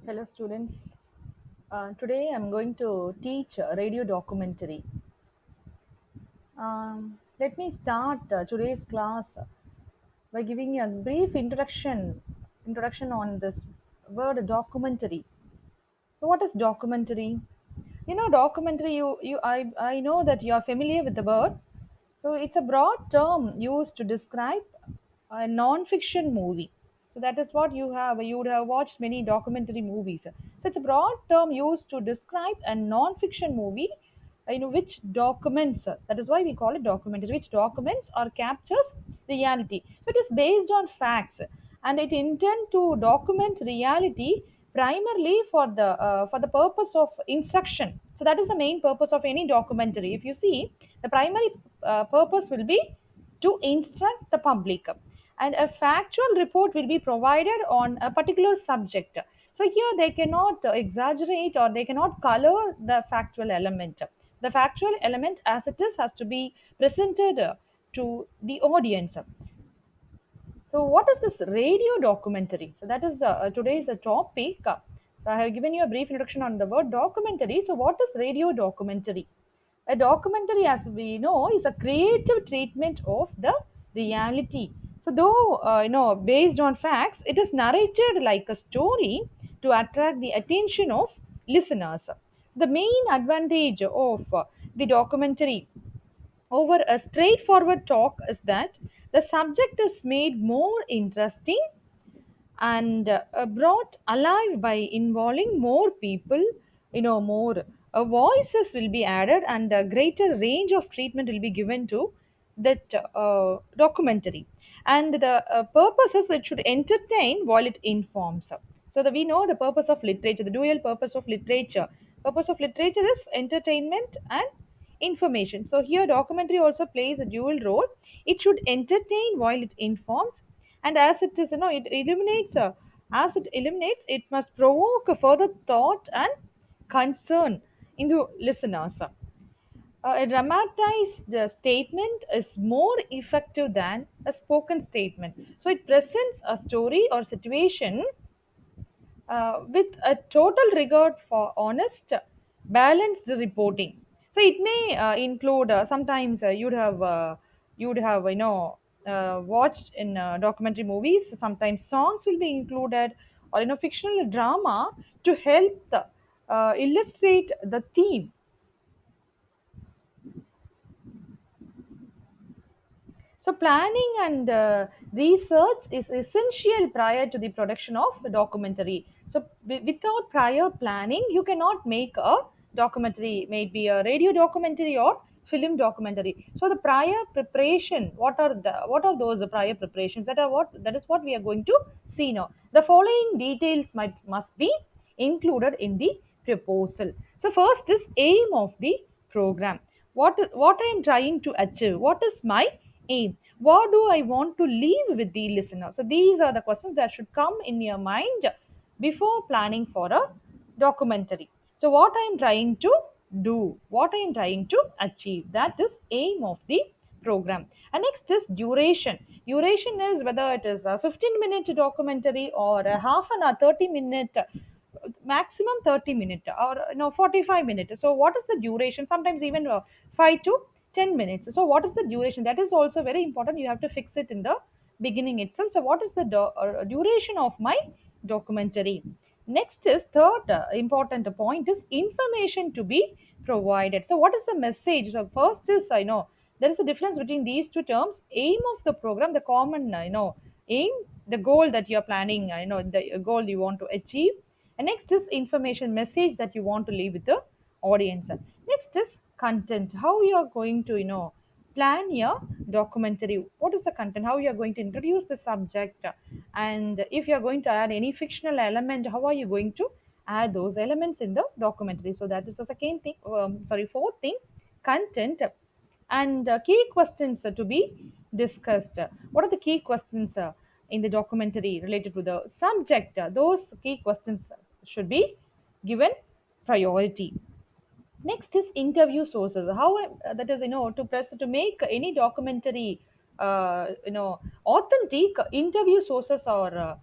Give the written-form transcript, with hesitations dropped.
Hello, students. Today I'm going to teach radio documentary. Let me start today's class by giving you a brief introduction on this word documentary. So, what is documentary? Documentary. I know that you are familiar with the word. So, it's a broad term used to describe a non-fiction movie. So that is what you have. You would have watched many documentary movies. So it's a broad term used to describe a non-fiction movie, which documents. That is why we call it documentary. Which documents or captures reality. So it is based on facts, and it intend to document reality primarily for the purpose of instruction. So that is the main purpose of any documentary. If you see, the primary purpose will be to instruct the public, and a factual report will be provided on a particular subject. So here they cannot exaggerate, or they cannot color the factual element. The factual element as it is has to be presented to the audience. So, what is this radio documentary? So, that is today's topic. So I have given you a brief introduction on the word documentary. So, what is radio documentary? A documentary, as we know, is a creative treatment of the reality. So, though based on facts, it is narrated like a story to attract the attention of listeners. The main advantage of the documentary over a straightforward talk is that the subject is made more interesting and brought alive by involving more people, more voices will be added, and a greater range of treatment will be given to that documentary. And the purpose is it should entertain while it informs. So that we know the purpose of literature, the dual purpose of literature is entertainment and information. So here documentary also plays a dual role. It should entertain while it informs, and as it is, it illuminates. As it illuminates, it must provoke a further thought and concern in the listeners. A dramatized statement is more effective than a spoken statement. So it presents a story or situation with a total regard for honest, balanced reporting. So it may include sometimes you'd have watched in documentary movies. Sometimes songs will be included, or fictional drama to help illustrate the theme. So, planning and research is essential prior to the production of the documentary. So, without prior planning, you cannot make a documentary, maybe a radio documentary or film documentary. So, the prior preparation, what are those prior preparations? That is what we are going to see now. The following details must be included in the proposal. So, first is aim of the program. What I am trying to achieve? What is my aim? What do I want to leave with the listener? So these are the questions that should come in your mind before planning for a documentary. So what I am trying to do, what I am trying to achieve, that is aim of the program. And next is duration. Duration is whether it is a 15-minute documentary or a half an hour, 30-minute, maximum 30-minute, or 45 minutes. So what is the duration? Sometimes even 5 to 10 minutes. So what is the duration? That is also very important. You have to fix it in the beginning itself. So what is the duration of my documentary? Next is third important point is information to be provided. So what is the message? So first is, I know there is a difference between these two terms. Aim of the program, the common aim, the goal that you are planning, the goal you want to achieve. And next is information message that you want to leave with the audience. Next is content, how you are going to plan your documentary. What is the content? How you are going to introduce the subject, and if you are going to add any fictional element, how are you going to add those elements in the documentary? So that is the second thing. Fourth thing, content. And key questions to be discussed. What are the key questions in the documentary related to the subject? Those key questions should be given priority. Next is interview sources. That is, to press to make any documentary, authentic. Interview sources are